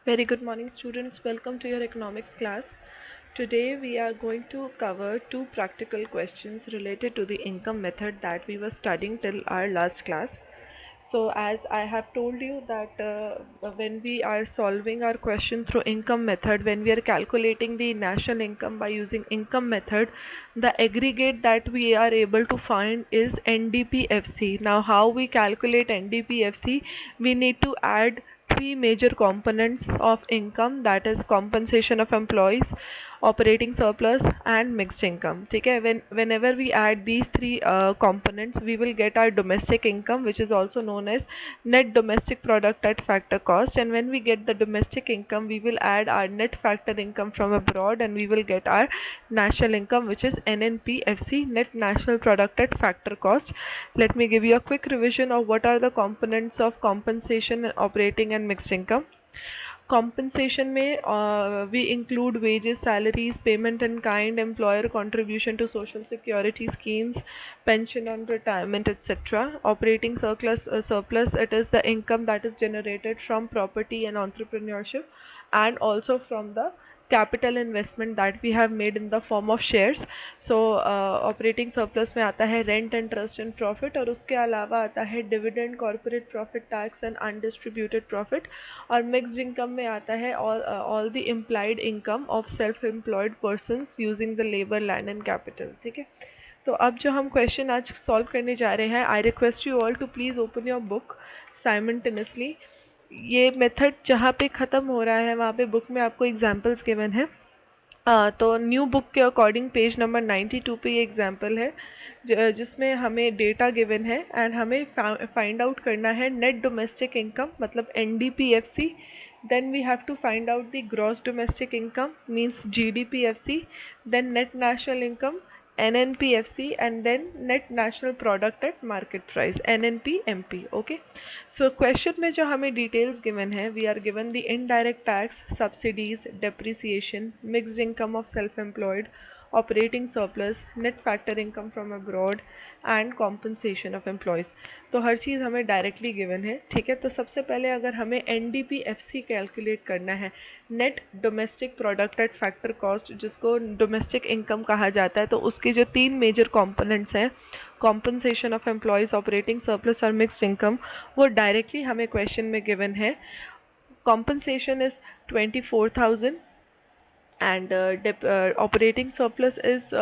Very good morning, students. Welcome to your economics class. Today we are going to cover two practical questions related to the income method that we were studying till our last class. So as I have told you that when we are solving our question through income method, when we are calculating the national income by using income method, the aggregate that we are able to find is NDPFC. Now how we calculate NDPFC? We need to add three major components of income, that is compensation of employees, operating surplus and mixed income. ठीक है, whenever we add these three components, we will get our domestic income, which is also known as net domestic product at factor cost. And when we get the domestic income, we will add our net factor income from abroad, and we will get our national income, which is NNPFC, net national product at factor cost. Let me give you a quick revision of what are the components of compensation, operating and mixed income. Compensation में we include wages, salaries, payment in kind, employer contribution to social security schemes, pension and retirement, etc. Operating surplus, it is the income that is generated from property and entrepreneurship, and also from the capital investment that we have made in the form of shares. So operating surplus में आता है rent interest and profit, और उसके अलावा आता है dividend, corporate profit, tax and undistributed profit. और mixed income में आता है all the implied income of self employed persons using the labour, land and capital. ठीक है, तो अब जो हम क्वेश्चन आज सॉल्व करने जा रहे हैं, I request you all to please open your book simultaneously. ये मेथड जहाँ पे ख़त्म हो रहा है वहाँ पे बुक में आपको एग्जाम्पल्स गिवन है। तो न्यू बुक के अकॉर्डिंग पेज नंबर 92 पे ये एग्जाम्पल है जिसमें हमें डेटा गिवन है, एंड हमें फाइंड आउट करना है नेट डोमेस्टिक इनकम, मतलब NDPFC। Then we have to find out the gross domestic income, means GDPFC, then net national income NNPFC, and then net national product at market price NNPMP. Okay, so question में जो हमें details given है, we are given the indirect tax, subsidies, depreciation, mixed income of self-employed, operating surplus, net factor income from abroad and compensation of employees। तो हर चीज़ हमें directly given है। ठीक है, तो सबसे पहले अगर हमें NDPFC कैलकुलेट करना है, net domestic product at factor cost, जिसको डोमेस्टिक इनकम कहा जाता है, तो उसके जो तीन मेजर कंपोनेंट्स हैं, compensation of employees, operating surplus और मिक्स्ड इनकम, वो डायरेक्टली हमें क्वेश्चन में गिवन है। Compensation is 24,000 and operating surplus is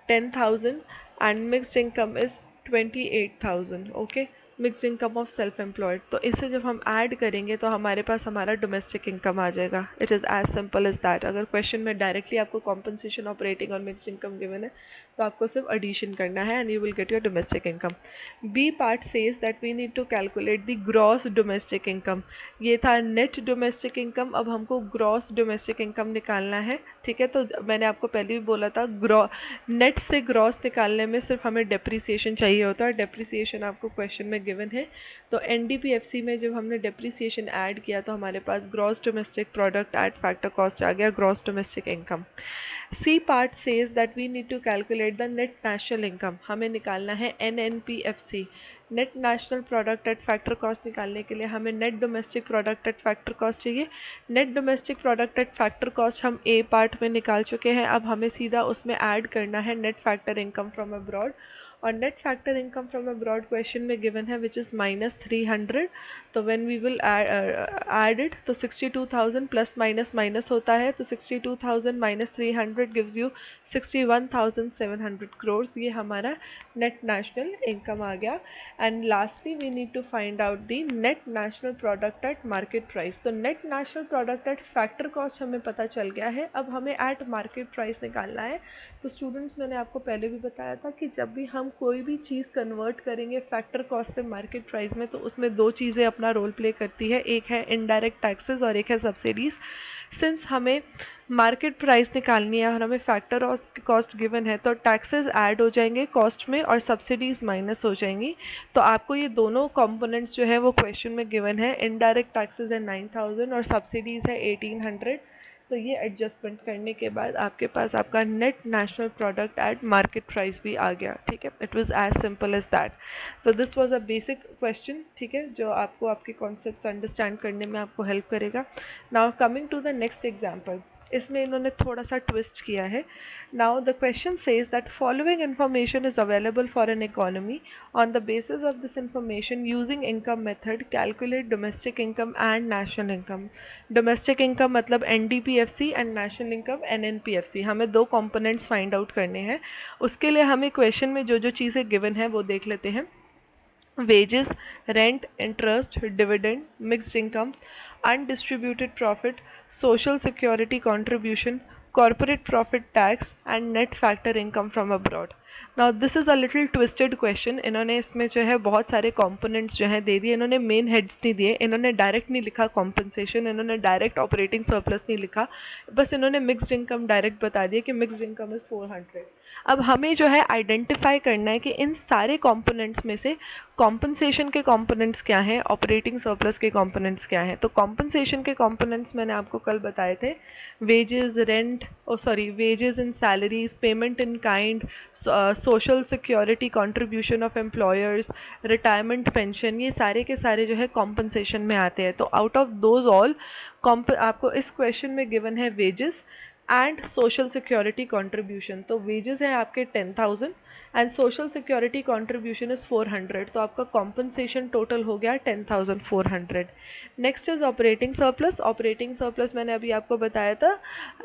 10,000 and mixed income is 28,000. Okay, mixed income of self employed. तो इसे जब हम ऐड करेंगे तो हमारे पास हमारा डोमेस्टिक इनकम आ जाएगा। It is as simple as that. अगर क्वेश्चन में डायरेक्टली आपको कॉम्पनसेशन, ऑपरेटिंग और मिक्स्ड इनकम गिवन है तो आपको सिर्फ एडिशन करना है and you will get your domestic income. B part says that we need to calculate the gross domestic income. ये था नेट डोमेस्टिक इनकम, अब हमको ग्रॉस डोमेस्टिक इनकम निकालना है। ठीक है, तो मैंने आपको पहले भी बोला था नेट से ग्रॉस निकालने में सिर्फ हमें डेप्रिसिएशन चाहिए होता है। डेप्रिसिएशन आपको क्वेश्चन में गिवन है। तो NDPFC में जब हमने डेप्रिसिएशन ऐड किया तो हमारे पास gross domestic product at factor cost आ गया, gross domestic income. C part says that we need to calculate the net national income. हमें निकालना है NNPFC, net national product at factor cost. निकालने के लिए हमें net domestic product at factor cost चाहिए। Net domestic product at factor cost हम A part में निकाल चुके हैं। अब हमें सीधा उसमें ऐड करना है net factor income from abroad, और net factor income from abroad question में गिवन है विच इज़ -300। तो when we will add it तो 62,000 प्लस माइनस माइनस होता है, तो 62,000 माइनस 300 गिव्स यू 61,700 करोड़। ये हमारा नेट नेशनल इनकम आ गया। And lastly we need to find out the net national product at market price. तो net national product at factor cost हमें पता चल गया है, अब हमें एट मार्केट प्राइस निकालना है। तो स्टूडेंट्स, मैंने आपको पहले भी बताया था कि जब भी हम कोई भी चीज़ कन्वर्ट करेंगे फैक्टर कॉस्ट से मार्केट प्राइस में, तो उसमें दो चीज़ें अपना रोल प्ले करती है, एक है इनडायरेक्ट टैक्सेस और एक है सब्सिडीज़। सिंस हमें मार्केट प्राइस निकालनी है और हमें फैक्टर कॉस्ट गिवन है, तो टैक्सेस ऐड हो जाएंगे कॉस्ट में और सब्सिडीज़ माइनस हो जाएंगी। तो आपको ये दोनों कंपोनेंट्स जो है वो क्वेश्चन में गिवन है। इनडायरेक्ट टैक्सेस है 9,000 और सब्सिडीज़ है 1,800। तो ये एडजस्टमेंट करने के बाद आपके पास आपका net national product at market price भी आ गया, ठीक है। It was as simple as that. तो this was a basic question, ठीक है, जो आपको आपके कॉन्सेप्ट्स अंडरस्टैंड करने में आपको हेल्प करेगा। Now coming to the next example, इसमें इन्होंने थोड़ा सा ट्विस्ट किया है। Now the question says that following information is available for an economy, on the basis of this information using income method calculate domestic income and national income। Domestic income मतलब NDPFC and national income एनएनपीएफसी, हमें दो components find out करने हैं। उसके लिए हमें question में जो जो चीज़ें गिवन है वो देख लेते हैं। wages, rent, interest, dividend, mixed income, undistributed profit, social security contribution, corporate profit tax and net factor income from abroad। Now this is a little twisted question. इन्होंने इसमें जो है बहुत सारे कंपोनेंट्स जो हैं दे दिए, इन्होंने मेन हेड्स नहीं दिए, इन्होंने डायरेक्ट नहीं लिखा कॉम्पनसेशन, इन्होंने डायरेक्ट ऑपरेटिंग सरप्लस नहीं लिखा, बस इन्होंने मिक्स्ड इनकम डायरेक्ट बता दिया कि मिक्स्ड इनकम इज़ 400। अब हमें जो है आइडेंटिफाई करना है कि इन सारे कंपोनेंट्स में से कॉम्पनसेशन के कंपोनेंट्स क्या हैं, ऑपरेटिंग सरप्लस के कंपोनेंट्स क्या हैं। तो कॉम्पनसेशन के कंपोनेंट्स मैंने आपको कल बताए थे, wages, rent, wages in salaries, payment in kind, social security contribution of employers, retirement pension, ये सारे के सारे जो है कॉम्पनसेशन में आते हैं। तो आउट ऑफ दोज ऑल आपको इस क्वेश्चन में गिवन है wages and social security contribution. तो वेजेस है आपके 10,000 and social security contribution is 400, तो आपका कॉम्पनसेशन टोटल हो गया 10,400। Next is operating surplus. Operating surplus मैंने अभी आपको बताया था,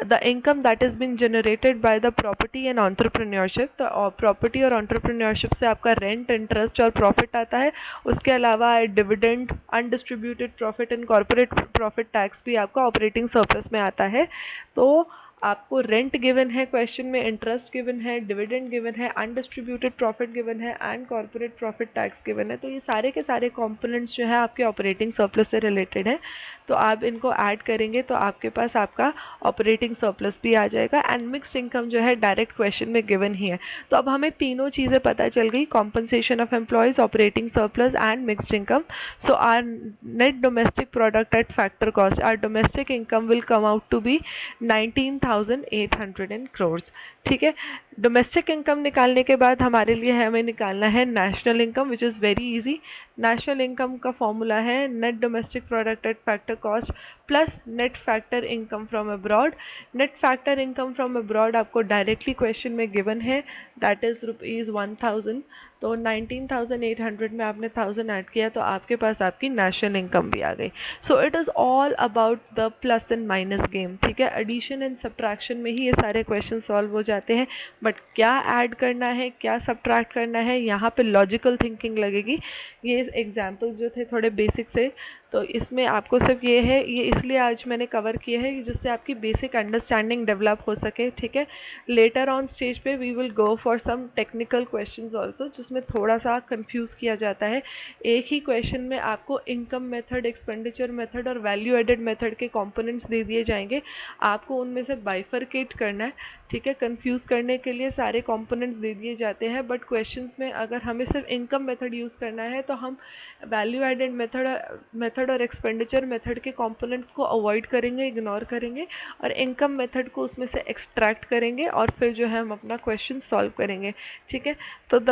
the income that is been generated by the property and entrepreneurship. तो प्रॉपर्टी और एंटरप्रेन्योरशिप से आपका रेंट, इंटरेस्ट और प्रॉफिट आता है। उसके अलावा dividend, undistributed profit and corporate profit tax भी आपका ऑपरेटिंग सरप्लस में आता है। तो आपको रेंट गिवन है क्वेश्चन में, इंटरेस्ट गिवन है, डिविडेंड गिवन है, अनडिस्ट्रीब्यूटेड प्रॉफिट गिवन है and corporate profit tax given है। तो ये सारे के सारे कंपोनेंट्स जो है आपके ऑपरेटिंग सरप्लस से रिलेटेड है। तो आप इनको ऐड करेंगे तो आपके पास आपका ऑपरेटिंग सरप्लस भी आ जाएगा एंड मिक्स्ड इनकम जो है डायरेक्ट क्वेश्चन में गिवन ही है। तो अब हमें तीनों चीज़ें पता चल गई, compensation of employees, operating surplus and mixed income. So our net domestic product at factor cost, our domestic income will come out to be 19,800 crores। ठीक है, डोमेस्टिक इनकम निकालने के बाद हमारे लिए हमें निकालना है national income, which is very easy. National income का फॉर्मूला है net domestic product at factor cost plus net factor income from abroad. Net factor income from abroad आपको डायरेक्टली क्वेश्चन में गिवन है, दैट इज़ ₹1,000। तो 19,800 में आपने 1000 add किया तो आपके पास आपकी नेशनल इनकम भी आ गई। So it is all about the plus and minus game, ठीक है। एडिशन एंड सब्ट्रैक्शन में ही ये सारे क्वेश्चन सॉल्व हो जाते हैं, बट क्या ऐड करना है, क्या सब्ट्रैक्ट करना है, यहाँ पे लॉजिकल थिंकिंग लगेगी। ये एग्जाम्पल्स जो थे थोड़े बेसिक से, तो इसमें आपको सिर्फ ये है, ये इसलिए आज मैंने कवर किए हैं जिससे आपकी बेसिक अंडरस्टैंडिंग डेवलप हो सके, ठीक है। लेटर ऑन स्टेज पे we will go for some technical questions also, जिसमें थोड़ा सा कंफ्यूज किया जाता है। एक ही क्वेश्चन में आपको इनकम मेथड, एक्सपेंडिचर मेथड और वैल्यू एडेड मेथड के कंपोनेंट्स दे दिए जाएंगे, आपको उनमें से बाइफरकेट करना है, ठीक है। कंफ्यूज करने के लिए सारे कंपोनेंट्स दे दिए जाते हैं, बट क्वेश्चंस में अगर हमें सिर्फ इनकम मेथड यूज़ करना है तो हम वैल्यू एडेड मेथड और एक्सपेंडिचर मेथड के कंपोनेंट्स को अवॉइड करेंगे, इग्नोर करेंगे और इनकम मेथड को उसमें से एक्सट्रैक्ट करेंगे और फिर जो है हम अपना क्वेश्चन सॉल्व करेंगे, ठीक है। तो the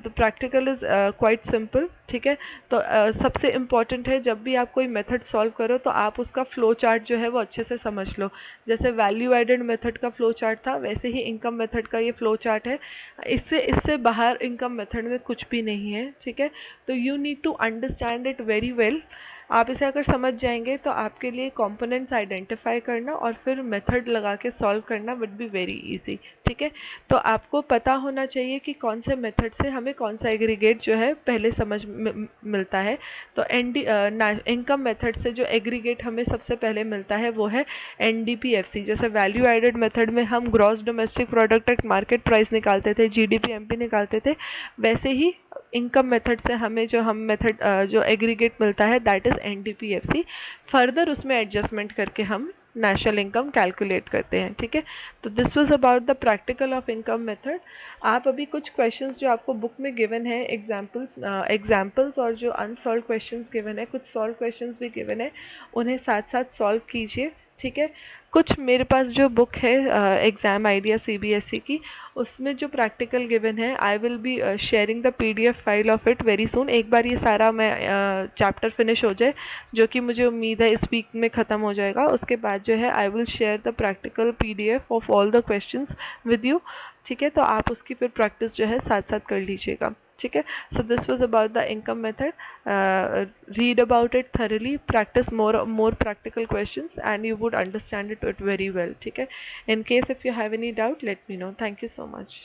practical is quite simple, ठीक है। तो सबसे इम्पॉर्टेंट है जब भी आप कोई मेथड सॉल्व करो तो आप उसका फ्लो चार्ट जो है वो अच्छे से समझ लो। जैसे वैल्यू एडेड मेथड का फ्लो चार्ट था, वैसे ही इनकम मेथड का ये फ्लो चार्ट है। इससे बाहर इनकम मेथड में कुछ भी नहीं है, ठीक है। तो you need to understand it very well. आप इसे अगर समझ जाएंगे तो आपके लिए कंपोनेंट्स आइडेंटिफाई करना और फिर मेथड लगा के सॉल्व करना वुड बी वेरी इजी, ठीक है। तो आपको पता होना चाहिए कि कौन से मेथड से हमें कौन सा एग्रीगेट जो है पहले समझ मिलता है। तो इनकम मेथड से जो एग्रीगेट हमें सबसे पहले मिलता है वो है एनडीपीएफसी। जैसे वैल्यू एडेड मेथड में हम gross domestic product at market price निकालते थे, जीडीपी एमपी निकालते थे, वैसे ही इनकम मेथड से हमें जो एग्रीगेट मिलता है दैट इज एनडीपीएफसी। फर्दर उसमें एडजस्टमेंट करके हम नेशनल इनकम कैलकुलेट करते हैं, ठीक है। तो this was about the practical of income method. आप अभी कुछ क्वेश्चंस जो आपको बुक में गिवन है, एग्जाम्पल्स और जो अनसॉल्व क्वेश्चंस गिवन है, कुछ सॉल्व क्वेश्चंस भी गिवन है, उन्हें साथ साथ सॉल्व कीजिए, ठीक है। कुछ मेरे पास जो बुक है एग्ज़ाम आइडिया सीबीएसई की, उसमें जो प्रैक्टिकल गिवन है, I will be sharing the PDF file of it very soon. एक बार ये सारा मैं चैप्टर फिनिश हो जाए, जो कि मुझे उम्मीद है इस वीक में ख़त्म हो जाएगा, उसके बाद जो है I will share the practical PDF of all the questions with you. ठीक है, तो आप उसकी फिर प्रैक्टिस जो है साथ साथ कर लीजिएगा। ठीक है, so this was about the income method. Read about it thoroughly, practice more practical questions, and you would understand it very well. ठीक है, in case if you have any doubt, let me know. Thank you so much.